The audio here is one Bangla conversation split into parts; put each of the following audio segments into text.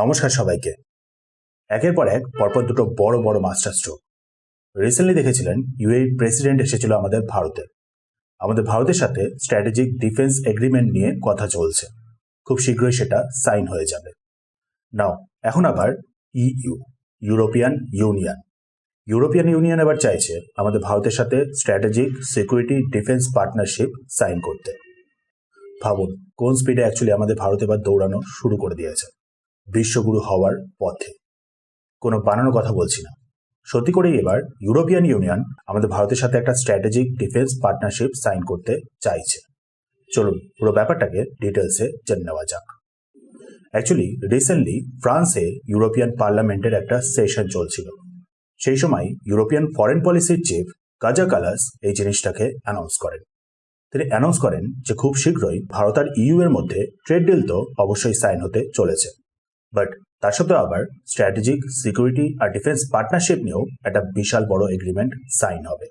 নমস্কার সবাইকে। একের পর এক পরপর দুটো বড় বড় মাস্টার স্ট্রোক। রিসেন্টলি দেখেছিলেন ইউএই প্রেসিডেন্ট এসেছিল আমাদের ভারতে। আমাদের ভারতের সাথে স্ট্র্যাটেজিক ডিফেন্স এগ্রিমেন্ট নিয়ে কথা চলছে। খুব শীঘ্রই সেটা সাইন হয়ে যাবে। নাও এখন আবার ইউরোপিয়ান ইউনিয়ন এবার চাইছে আমাদের ভারতের সাথে strategic security defence partnership sign করতে। ভাবুন কোন স্পিডে অ্যাকচুয়ালি আমাদের ভারত এবার দৌড়ানো শুরু করে দিয়েছে, বিশ্বগুরু হওয়ার পথে। কোনো বানানো কথা বলছি না, সত্যি করেই এবার ইউরোপিয়ান ইউনিয়ন আমাদের ভারতের সাথে একটা স্ট্র্যাটেজিক ডিফেন্স পার্টনারশিপ সাইন করতে চাইছে। চলুন পুরো ব্যাপারটাকে ডিটেলসে জেনে নেওয়া যাক। অ্যাকচুয়ালি রিসেন্টলি ফ্রান্সে ইউরোপিয়ান পার্লামেন্টের একটা সেশন চলছিল। সেই সময় ইউরোপিয়ান ফরেন পলিসির চিফ কাজা কালাস এই জিনিসটাকে অ্যানাউন্স করেন। তিনি অ্যানাউন্স করেন যে খুব শীঘ্রই ভারত আর ইউ এর মধ্যে ট্রেড ডিল তো অবশ্যই সাইন হতে চলেছে, বাট তার সাথেও আবার স্ট্র্যাটেজিক সিকিউরিটি আর ডিফেন্স পার্টনারশিপ নিয়েও একটা বিশাল বড় এগ্রিমেন্ট সাইন হবে।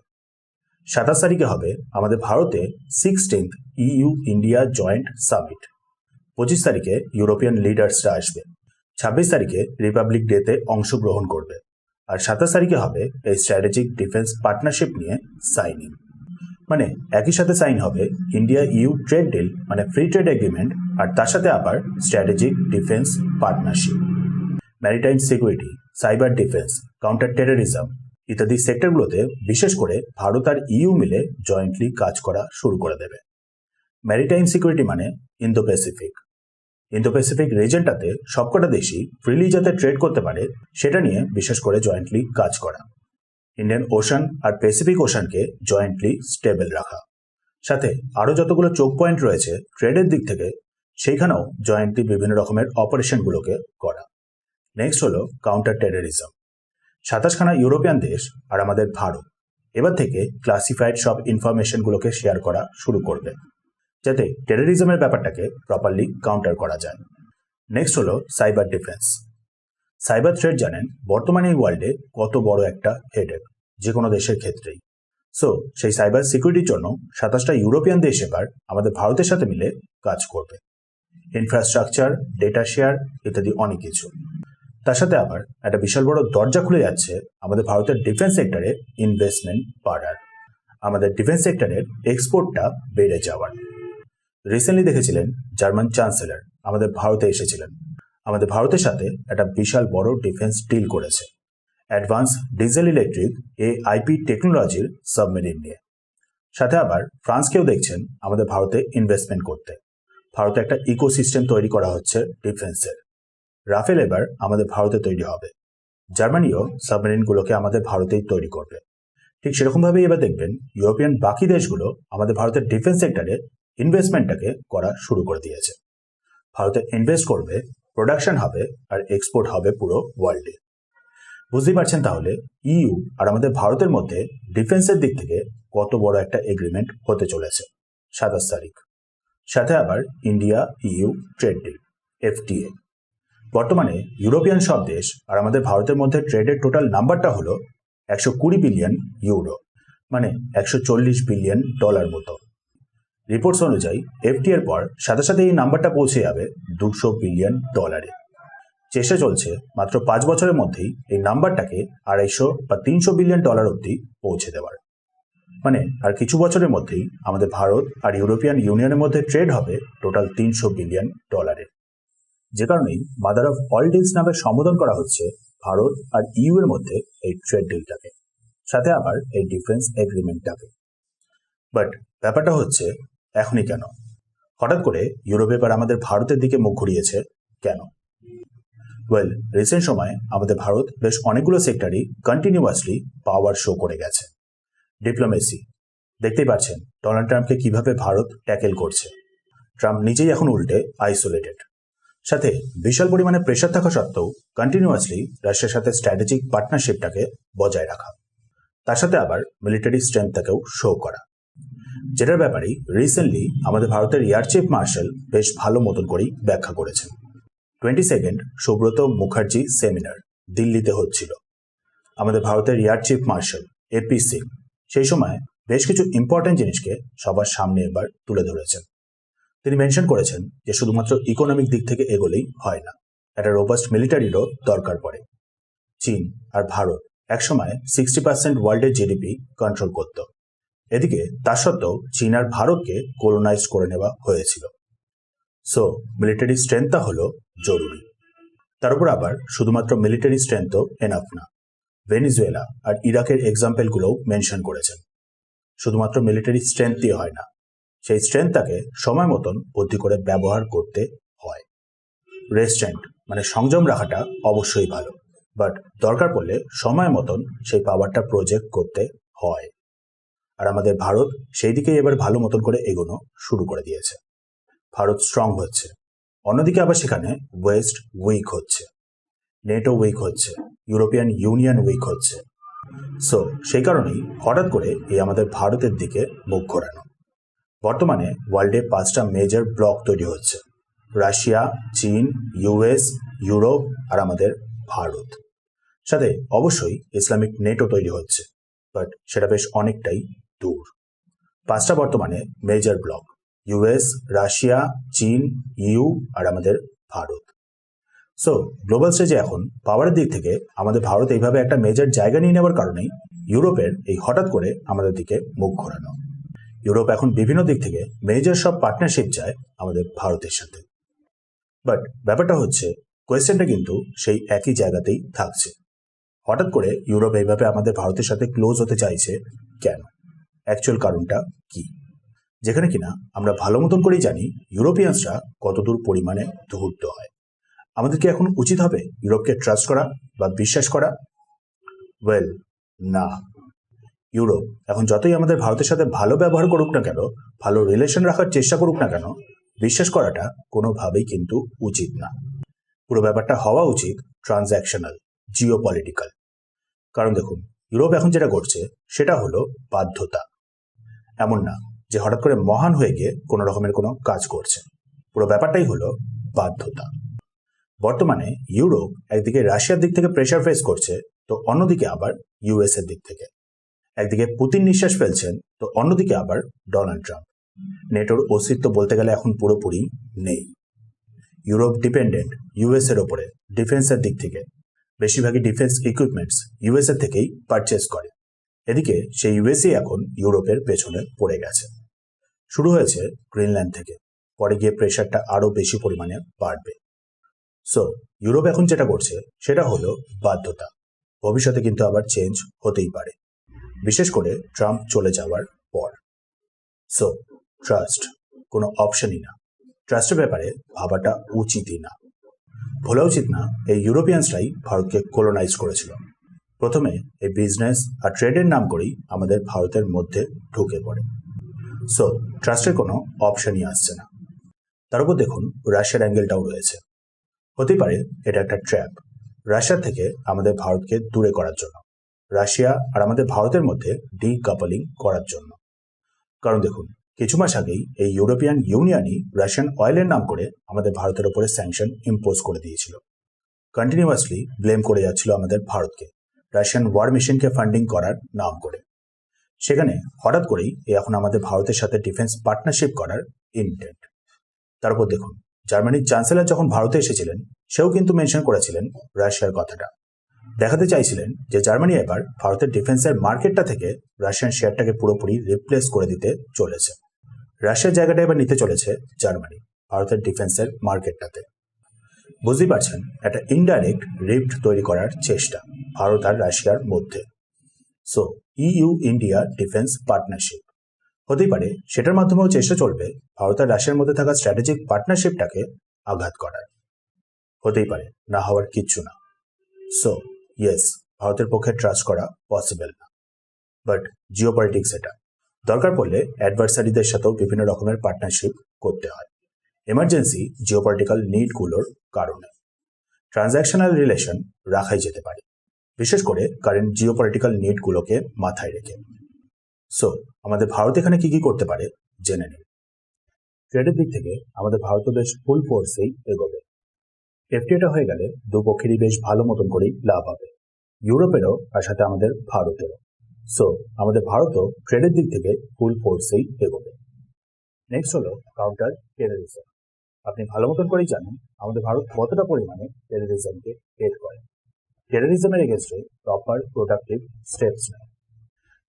27 তারিখে হবে আমাদের ভারতে 16th you India joint summit. 25 তারিখে ইউরোপিয়ান লিডার্সরা আসবে। 26 তারিখে রিপাবলিক ডেতে অংশগ্রহণ করবে। আর 27 তারিখে হবে এই স্ট্র্যাটেজিক ডিফেন্স পার্টনারশিপ নিয়ে সাইনিং। মানে একই সাথে সাইন হবে ইন্ডিয়া ইউ ট্রেড ডিল, মানে ফ্রি ট্রেড এগ্রিমেন্ট, আর তার সাথে আবার strategic defence partnership. Maritime security, cyber defence, counter terrorism ইত্যাদি সেক্টরগুলোতে বিশেষ করে ভারত আর ইউ মিলে জয়েন্টলি কাজ করা শুরু করে দেবে। ম্যারিটাইম সিকিউরিটি মানে ইন্দো প্যাসিফিক রিজনটাতে সবকটা দেশই ফ্রিলি যাতে ট্রেড করতে পারে সেটা নিয়ে বিশেষ করে জয়েন্টলি কাজ করা। ইন্ডিয়ান ওশান আর প্যাসিফিক ওশানকে জয়েন্টলি স্টেবল রাখা, সাথে আরও যতগুলো চোক পয়েন্ট রয়েছে ট্রেডের দিক থেকে সেইখানেও জয়েন্টলি বিভিন্ন রকমের অপারেশনগুলোকে করা। নেক্সট হলো কাউন্টার টেররিজম। 27খানা ইউরোপিয়ান দেশ আর আমাদের ভারত এবার থেকে ক্লাসিফাইড সব ইনফরমেশনগুলোকে শেয়ার করা শুরু করবে, যাতে টেররিজমের ব্যাপারটাকে প্রপারলি কাউন্টার করা যায়। নেক্সট হলো সাইবার ডিফেন্স। সাইবার থ্রেট জানেন বর্তমানে এই ওয়ার্ল্ডে কত বড় একটা হেডেক যে কোনো দেশের ক্ষেত্রেই। সো সেই সাইবার সিকিউরিটির জন্য 27টা ইউরোপিয়ান দেশ এবার আমাদের ভারতের সাথে মিলে কাজ করবে। ইনফ্রাস্ট্রাকচার, ডেটা শেয়ার ইত্যাদি অনেক কিছু। তার সাথে আবার একটা বিশাল বড় দরজা খুলে যাচ্ছে আমাদের ভারতের ডিফেন্স সেক্টরে ইনভেস্টমেন্ট বাড়ার, আমাদের ডিফেন্স সেক্টরের এক্সপোর্টটা বেড়ে যাওয়ার। রিসেন্টলি দেখেছিলেন জার্মান চ্যান্সেলর আমাদের ভারতে এসেছিলেন। আমাদের ভারতের সাথে একটা বিশাল বড় ডিফেন্স ডিল করেছে অ্যাডভান্স ডিজেল ইলেকট্রিক AIP টেকনোলজির সাবমেরিন নিয়ে। সাথে আবার ফ্রান্সকেও দেখছেন আমাদের ভারতে ইনভেস্টমেন্ট করতে। ভারতে একটা ইকোসিস্টেম তৈরি করা হচ্ছে ডিফেন্সের। রাফেল এবার আমাদের ভারতে তৈরি হবে। জার্মানিও সাবমেরিনগুলোকে আমাদের ভারতেই তৈরি করবে। ঠিক সেরকমভাবেই এবার দেখবেন ইউরোপিয়ান বাকি দেশগুলো আমাদের ভারতের ডিফেন্স সেক্টরে ইনভেস্টমেন্টটাকে করা শুরু করে দিয়েছে। ভারতে ইনভেস্ট করবে, প্রোডাকশন হবে আর এক্সপোর্ট হবে পুরো ওয়ার্ল্ডে। বুঝতেই পারছেন তাহলে ইউ আর আমাদের ভারতের মধ্যে ডিফেন্সের দিক থেকে কত বড় একটা এগ্রিমেন্ট হতে চলেছে 27 তারিখ। সাথে আবার India EU trade deal FTA। বর্তমানে ইউরোপিয়ান সব দেশ আর আমাদের ভারতের মধ্যে ট্রেডের টোটাল নাম্বারটা হলো 120 বিলিয়ন ইউরো, মানে $140 বিলিয়ন মতো। রিপোর্টস অনুযায়ী FTA এর পর সাথে সাথে এই নাম্বারটা পৌঁছে যাবে $200 বিলিয়ন। চেষ্টা চলছে মাত্র 5 বছরের মধ্যেই এই নাম্বারটাকে 250 বা $300 বিলিয়ন অবধি পৌঁছে দেওয়ার। মানে আর কিছু বছরের মধ্যেই আমাদের ভারত আর ইউরোপিয়ান ইউনিয়নের মধ্যে ট্রেড হবে টোটাল $300 বিলিয়ন। যে কারণেই মাদার অফ অল ডিলস নামে সম্বোধন করা হচ্ছে ভারত আর ইউ এর মধ্যে এই ট্রেড ডিলটাকে, সাথে আবার এই ডিফেন্স এগ্রিমেন্টটাকে। বাট ব্যাপারটা হচ্ছে এখনই কেন হঠাৎ করে ইউরোপ এবার আমাদের ভারতের দিকে মুখ ঘুরিয়েছে কেন? ওয়েল, রিসেন্ট সময়ে আমাদের ভারত বেশ অনেকগুলো সেক্টরই কন্টিনিউয়াসলি পাওয়ার শো করে গেছে। ডিপ্লোমেসি দেখতেই পাচ্ছেন ডোনাল্ড ট্রাম্পকে কিভাবে ভারত ট্যাকেল করছে। ট্রাম্প নিজেই এখন উল্টে আইসোলেটেড। সাথে বিশাল পরিমাণে প্রেশার থাকা সত্ত্বেও কন্টিনিউয়াসলি রাশিয়ার সাথে স্ট্র্যাটেজিক পার্টনারশিপটাকে বজায় রাখা, তার সাথে আবার মিলিটারি স্ট্রেংথটাকেও শো করা, যেটার ব্যাপারেই রিসেন্টলি আমাদের ভারতের এয়ার চিফ মার্শাল বেশ ভালো মতন করেই ব্যাখ্যা করেছেন। 22nd সুব্রত মুখার্জি সেমিনার দিল্লিতে হচ্ছিল। আমাদের ভারতের air chief marshal AP Singh সেই সময় বেশ কিছু ইম্পর্টেন্ট জিনিসকে সবার সামনে এবার তুলে ধরেছেন। তিনি মেনশন করেছেন যে শুধুমাত্র ইকোনমিক দিক থেকে এগোলেই হয় না, একটা রোবাস্ট মিলিটারিরও দরকার পড়ে। চীন আর ভারত একসময় 60% ওয়ার্ল্ডের জিডিপি কন্ট্রোল করত। এদিকে তা সত্ত্বেও চীন আর ভারতকে কোলোনাইজ করে নেওয়া হয়েছিল। সো মিলিটারি স্ট্রেংথটা হলো জরুরি। তার উপর আবার শুধুমাত্র মিলিটারি স্ট্রেংথও এনাফ না। ভেনিজুয়েলা আর ইরাকের এক্সাম্পলগুলোও মেনশন করেছেন। শুধুমাত্র মিলিটারি স্ট্রেংথ দিয়ে হয় না, সেই স্ট্রেংথটাকে সময় মতন বুদ্ধি করে ব্যবহার করতে হয়। রেস্ট্রেন্ট মানে সংযম রাখাটা অবশ্যই ভালো, বাট দরকার পড়লে সময় মতন সেই পাওয়ারটা প্রজেক্ট করতে হয়। আর আমাদের ভারত সেই দিকেই এবার ভালো মতন করে এগোনো শুরু করে দিয়েছে। ভারত স্ট্রং হচ্ছে, অন্যদিকে আবার সেখানে ওয়েস্ট উইক হচ্ছে, নেটো উইক হচ্ছে, ইউরোপিয়ান ইউনিয়ন উইক হচ্ছে। সো সেই কারণেই হঠাৎ করে এই আমাদের ভারতের দিকে মুখ ঘোরানো। বর্তমানে ওয়ার্ল্ডে 5টা মেজর ব্লক তৈরি হচ্ছে: রাশিয়া, চীন, ইউএস, ইউরোপ আর আমাদের ভারত। সাথে অবশ্যই ইসলামিক নেটো তৈরি হচ্ছে, বাট সেটা বেশ অনেকটাই দূর। 5টা বর্তমানে মেজর ব্লক: ইউএস, রাশিয়া, চীন, ইউ আর আমাদের ভারত। সো গ্লোবাল স্টেজে এখন পাওয়ারের দিক থেকে আমাদের ভারত এইভাবে একটা মেজর জায়গা নিয়ে নেওয়ার কারণেই ইউরোপের এই হঠাৎ করে আমাদের দিকে মুখ ঘোরানো। ইউরোপ এখন বিভিন্ন দিক থেকে মেজর সব পার্টনারশিপ চায় আমাদের ভারতের সাথে। বাট ব্যাপারটা হচ্ছে, কোয়েশ্চেনটা কিন্তু সেই একই জায়গাতেই থাকছে। হঠাৎ করে ইউরোপ এইভাবে আমাদের ভারতের সাথে ক্লোজ হতে চাইছে কেন? অ্যাকচুয়াল কারণটা কি? যেখানে কিনা আমরা ভালো মতন করেই জানি ইউরোপিয়ানসরা কতদূর পরিমাণে ধূর্ত হয়। আমাদের কি এখন উচিত হবে ইউরোপকে ট্রাস্ট করা বা বিশ্বাস করা? ওয়েল, না। ইউরোপ এখন যতই আমাদের ভারতের সাথে ভালো ব্যবহার করুক না কেন, ভালো রিলেশন রাখার চেষ্টা করুক না কেন, বিশ্বাস করাটা কোনোভাবেই কিন্তু উচিত না। পুরো ব্যাপারটা হওয়া উচিত ট্রানজ্যাকশনাল, জিওপলিটিক্যাল। কারণ দেখুন, ইউরোপ এখন যেটা করছে সেটা হলো বাধ্যতা। এমন না যে হঠাৎ করে মহান হয়ে গিয়ে কোনো রকমের কোনো কাজ করছে। পুরো ব্যাপারটাই হলো বাধ্যতা। বর্তমানে ইউরোপ একদিকে রাশিয়ার দিক থেকে প্রেশার ফেস করছে, তো অন্যদিকে আবার ইউএস এর দিক থেকে। একদিকে পুতিন নিঃশ্বাস ফেলছেন, তো অন্যদিকে আবার ডোনাল্ড ট্রাম্প। নেটোর অস্তিত্ব বলতে গেলে এখন পুরোপুরি নেই। ইউরোপ ডিপেন্ডেন্ট ইউএস এর ওপরে ডিফেন্সের দিক থেকে। বেশিরভাগই ডিফেন্স ইকুইপমেন্টস ইউএস এর থেকেই পারচেস করে। এদিকে সেই ইউএসই এখন ইউরোপের পেছনে পড়ে গেছে। শুরু হয়েছে গ্রিনল্যান্ড থেকে, পরে গিয়ে প্রেশারটা আরো বেশি পরিমাণে বাড়বে। সো ইউরোপ এখন যেটা করছে সেটা হলো বাধ্যতা। ভবিষ্যতে কিন্তু আবার চেঞ্জ হতেই পারে, বিশেষ করে ট্রাম্প চলে যাওয়ার পর। সো ট্রাস্ট কোনো অপশনই না। ট্রাস্টের ব্যাপারে ভাবাটা উচিতই না। ভোলা উচিত না এই ইউরোপিয়ানসরাই ভারতকে কোলোনাইজ করেছিল। প্রথমে এই বিজনেস আর ট্রেডের নাম করেই আমাদের ভারতের মধ্যে ঢুকে পড়ে। সো ট্রাস্টের কোনো অপশনই আসছে না। তার উপর দেখুন রাশিয়ার অ্যাঙ্গেলটাও রয়েছে। হতে পারে এটা একটা ট্র্যাপ, রাশিয়া থেকে আমাদের ভারতকে দূরে করার জন্য, রাশিয়া আর আমাদের ভারতের মধ্যে ডিকাপলিং করার জন্য। কারণ দেখুন, কিছু মাস আগেই এই ইউরোপিয়ান ইউনিয়নই রাশিয়ান অয়েলের নাম করে আমাদের ভারতের উপরে স্যাংশন ইম্পোজ করে দিয়েছিল। কন্টিনিউয়াসলি ব্লেম করে যাচ্ছিল আমাদের ভারতকে রাশিয়ান ওয়ার মেশিনকে ফান্ডিং করার নাম করে। সেখানে হঠাৎ করেই এখন আমাদের ভারতের সাথে ডিফেন্স পার্টনারশিপ করার ইন্টেন্ট। তারপর দেখুন, জার্মানির চ্যান্সেলর যখন ভারতে এসেছিলেন, সেও কিন্তু মেনশন করেছিলেন রাশিয়ার কথাটা। দেখাতে চাইছিলেন যে জার্মানি এবার ভারতের ডিফেন্সের মার্কেটটা থেকে রাশিয়ান শেয়ারটাকে পুরোপুরি রিপ্লেস করে দিতে চলেছে। রাশিয়ার জায়গাটা এবার নিতে চলেছে জার্মানি ভারতের ডিফেন্সের মার্কেটটাতে। বুঝতেই পারছেন, একটা ইনডাইরেক্ট রিফট তৈরি করার চেষ্টা ভারত আর রাশিয়ার মধ্যে। So EU India defence partnership হতেই পারে, সেটার মাধ্যমেও চেষ্টা চলবে ভারত আর রাশিয়ার মধ্যে থাকা স্ট্র্যাটেজিক পার্টনারশিপটাকে আঘাত করার। হতেই পারে, না হওয়ার কিচ্ছু না। সো ইয়েস, ভারতের পক্ষে ট্রাস্ট করা পসিবল না, বাট জিওপলিটিক্স এটা। দরকার পড়লে অ্যাডভার্সারিদের সাথেও বিভিন্ন রকমের পার্টনারশিপ করতে হয় এমার্জেন্সি জিওপলিটিক্যাল নিডগুলোর কারণে। ট্রানজ্যাকশনাল রিলেশন রাখাই যেতে পারে, বিশেষ করে কারেন্ট জিওপলিটিক্যাল নিডগুলোকে মাথায় রেখে। সো আমাদের ভারত এখানে কি কি করতে পারে জেনে নিন। ট্রেডের দিক থেকে আমাদের ভারত বেশ ফুল ফোর্সেই এগোবে। এফটিএটা হয়ে গেলে দুপক্ষেরই বেশ ভালো মতন করেই লাভ হবে, ইউরোপেরও আর সাথে আমাদের ভারতেরও। সো আমাদের ভারতও ট্রেডের দিক থেকে ফুল ফোর্সেই এগোবে। নেক্সট হলো কাউন্টার টেররিজম। আপনি ভালো মতন করেই জানেন আমাদের ভারত কতটা পরিমাণে টেররিজমকে হেট করে। টেররিজমের এগেনস্টে প্রপার প্রোডাক্টিভ স্টেপস নেয়।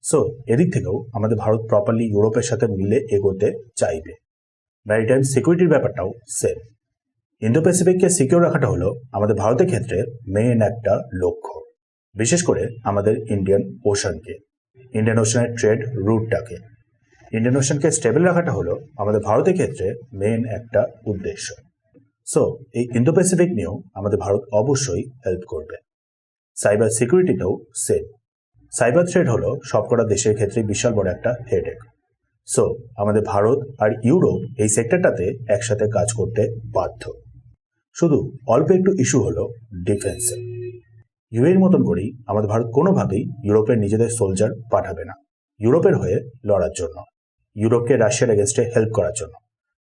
সো এদিক থেকেও আমাদের ভারত প্রপারলি ইউরোপের সাথে মিলে এগোতে চাইবে। ম্যারিটাইম সিকিউরিটির ব্যাপারটাও সেম। ইন্দো প্যাসিফিককে সিকিউর রাখাটা হলো আমাদের ভারতের ক্ষেত্রে মেইন একটা লক্ষ্য, বিশেষ করে আমাদের ইন্ডিয়ান ওশানের ট্রেড রুটটাকে। ইন্ডিয়ান ওশানকে স্টেবল রাখাটা হলো আমাদের ভারতের ক্ষেত্রে মেইন একটা উদ্দেশ্য। সো এই ইন্দো প্যাসিফিক নিয়েও আমাদের ভারত অবশ্যই হেল্প করবে। সাইবার সিকিউরিটিতেও সেম। সাইবার থ্রেট হলো সবকটা দেশের ক্ষেত্রে বিশাল বড় একটা হেডেক। সো আমাদের ভারত আর ইউরোপ এই সেক্টরটাতে একসাথে কাজ করতে বাধ্য। শুধু অল্প একটু ইস্যু হলো ডিফেন্সে। ইউএর মতন করেই আমাদের ভারত কোনোভাবেই ইউরোপের নিজেদের সোলজার পাঠাবে না ইউরোপের হয়ে লড়ার জন্য, ইউরোপকে রাশিয়ার এগেনস্টে হেল্প করার জন্য,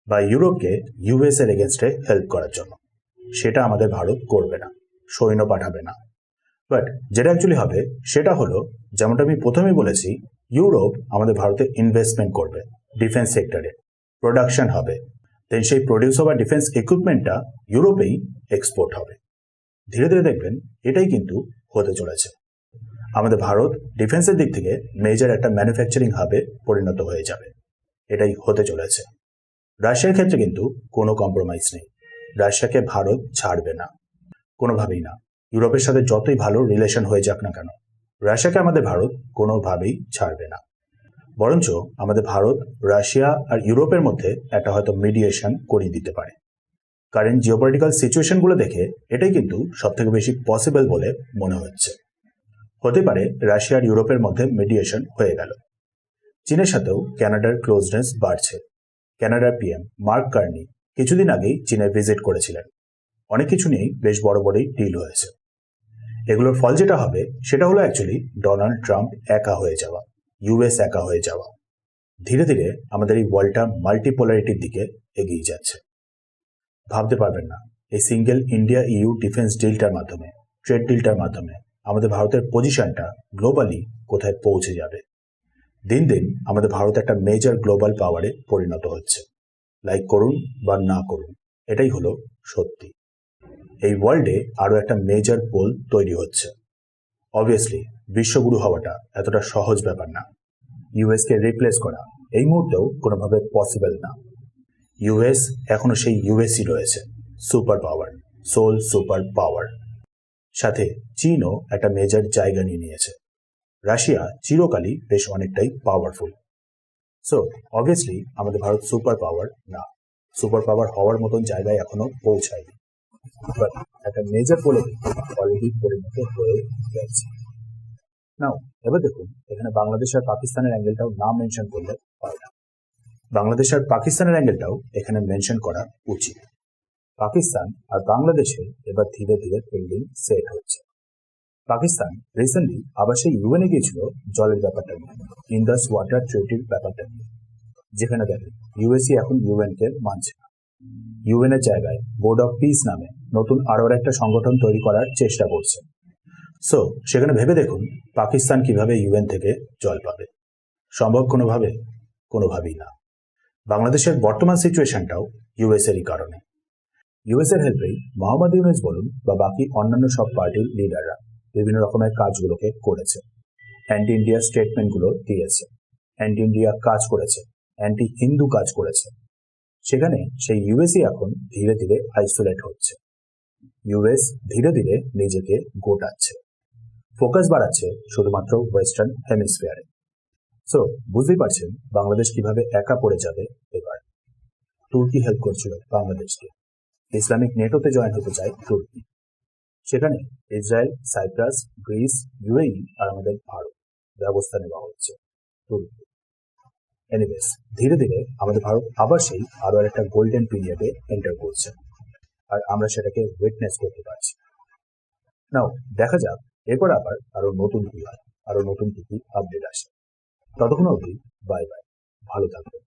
বা ইউরোপকে ইউএস এর এগেনস্টে হেল্প করার জন্য। সেটা আমাদের ভারত করবে না, সৈন্য পাঠাবে না। বাট যেটা অ্যাকচুয়ালি হবে সেটা হলো, যেমনটা আমি প্রথমেই বলেছি, ইউরোপ আমাদের ভারতে ইনভেস্টমেন্ট করবে ডিফেন্স সেক্টরে, প্রোডাকশন হবে, দেন সেই প্রডিউস হওয়া ডিফেন্স ইকুইপমেন্টটা ইউরোপেই এক্সপোর্ট হবে। ধীরে ধীরে দেখবেন এটাই কিন্তু হতে চলেছে। আমাদের ভারত ডিফেন্সের দিক থেকে মেজর একটা ম্যানুফ্যাকচারিং হাবে পরিণত হয়ে যাবে, এটাই হতে চলেছে। রাশিয়ার ক্ষেত্রে কিন্তু কোনো কম্প্রোমাইজ নেই, রাশিয়াকে ভারত ছাড়বে না, কোনোভাবেই না। ইউরোপের সাথে যতই ভালো রিলেশন হয়ে যাক না কেন, রাশিয়াকে আমাদের ভারত কোনোভাবেই ছাড়বে না। বরঞ্চ আমাদের ভারত রাশিয়া আর ইউরোপের মধ্যে একটা হয়তো মিডিয়েশন করিয়ে দিতে পারে। কারেন্ট জিওপলিটিক্যাল সিচুয়েশনগুলো দেখে এটাই কিন্তু সবথেকে বেশি পসিবল বলে মনে হচ্ছে। হতে পারে রাশিয়া আর ইউরোপের মধ্যে মিডিয়েশন হয়ে গেল। চীনের সাথেও কানাডার ক্লোজনেস বাড়ছে। কানাডার পিএম মার্ক কার্নি কিছুদিন আগেই চীনে ভিজিট করেছিলেন। অনেক কিছু নিয়েই বেশ বড় বড়ই ডিল হয়েছে। এগুলোর ফল যেটা হবে সেটা হলো অ্যাকচুয়ালি ডোনাল্ড ট্রাম্প একা হয়ে যাওয়া, ইউএস একা হয়ে যাওয়া। ধীরে ধীরে আমাদের এই ওয়ার্ল্ডটা মাল্টিপোলারিটির দিকে এগিয়ে যাচ্ছে। ভাবতে পারবেন না এই সিঙ্গেল ইন্ডিয়া ইউ ডিফেন্স ডিলটার মাধ্যমে, ট্রেড ডিলটার মাধ্যমে আমাদের ভারতের পজিশনটা গ্লোবালি কোথায় পৌঁছে যাবে। দিন দিন আমাদের ভারত একটা মেজর গ্লোবাল পাওয়ারে পরিণত হচ্ছে। লাইক করুন বা না করুন, এটাই হলো সত্যি। এই ওয়ার্ল্ডে আরও একটা মেজর পোল তৈরি হচ্ছে। অবভিয়াসলি বিশ্বগুরু হওয়াটা এতটা সহজ ব্যাপার না। ইউএসকে রিপ্লেস করা এই মুহূর্তেও কোনোভাবে পসিবল না। ইউএস এখনো সেই ইউএসই রয়েছে, superpower, sole superpower. সাথে চীনও একটা মেজর জায়গা নিয়ে নিয়েছে। রাশিয়া চিরকালই বেশ অনেকটাই পাওয়ারফুল। সো অবভিয়াসলি আমাদের ভারত সুপার পাওয়ার না, সুপার পাওয়ার হওয়ার মতন জায়গায় এখনো পৌঁছায়নি। বাট একটা মেজর বলে অলরেডি পরিণত হয়ে গেছে। নাও এবার দেখুন, এখানে বাংলাদেশ আর পাকিস্তানের অ্যাঙ্গেলটাও না মেনশন করলে হয় না। বাংলাদেশ আর পাকিস্তানের অ্যাঙ্গেলটাও এখানে মেনশন করা উচিত। পাকিস্তান আর বাংলাদেশের এবার ধীরে ধীরে ফিল্ডিং সেট হচ্ছে। পাকিস্তান রিসেন্টলি আবার সেই ইউএনএ গিয়েছিল জলের ব্যাপারটা নিয়ে, ইন্দাস ওয়াটার ট্রিটির ব্যাপারটা নিয়ে, যেখানে দেখেন ইউএসি এখন ইউএনকে মানছে না। ইউএনএর জায়গায় বোর্ড অফ পিস নামে নতুন আরও একটা সংগঠন তৈরি করার চেষ্টা করছে। সো সেখানে ভেবে দেখুন পাকিস্তান কিভাবে ইউএন থেকে জল পাবে। সম্ভব কোনোভাবে? কোনোভাবেই না। বাংলাদেশের বর্তমান সিচুয়েশনটাও ইউএসএরই কারণে। ইউএসএর হেল্পেই মোহাম্মদ ইউনূস বলুন বা বাকি অন্যান্য সব পার্টির লিডাররা বিভিন্ন রকমের কাজগুলোকে করেছে। অ্যান্টি ইন্ডিয়া স্টেটমেন্টগুলো দিয়েছে, অ্যান্টি ইন্ডিয়া কাজ করেছে, অ্যান্টি হিন্দু কাজ করেছে। সেখানে সেই ইউএসই এখন ধীরে ধীরে আইসোলেট হচ্ছে। ইউএস ধীরে ধীরে নিজেকে গোটাচ্ছে, ফোকাস বাড়াচ্ছে শুধুমাত্র ওয়েস্টার্ন হেমিস্ফিয়ারে। সো বুঝতেই পারছেন বাংলাদেশ কিভাবে একা পড়ে যাবে এবার। তুর্কি হেল্প করছিল বাংলাদেশকে, ইসলামিক নেটোতে জয়েন হতে চায় তুর্কি। সেখানে ইসরায়েল, সাইপ্রাস, গ্রিস, ইউএই আর আমাদের ভারত ব্যবস্থা নেওয়া হচ্ছে তুর্কি। এনিওয়েজ ধীরে ধীরে আমাদের ভারত আবার সেই আরো একটা গোল্ডেন পিরিয়ডে এন্টার করছে, আর আমরা সেটাকে উইটনেস করতে পারছি। নাও দেখা যাক এরপর আবার আরো নতুন কি হয়, আরো নতুন কি আপডেট আসে। ততক্ষণ অবধি বাই বাই, ভালো থাকবেন।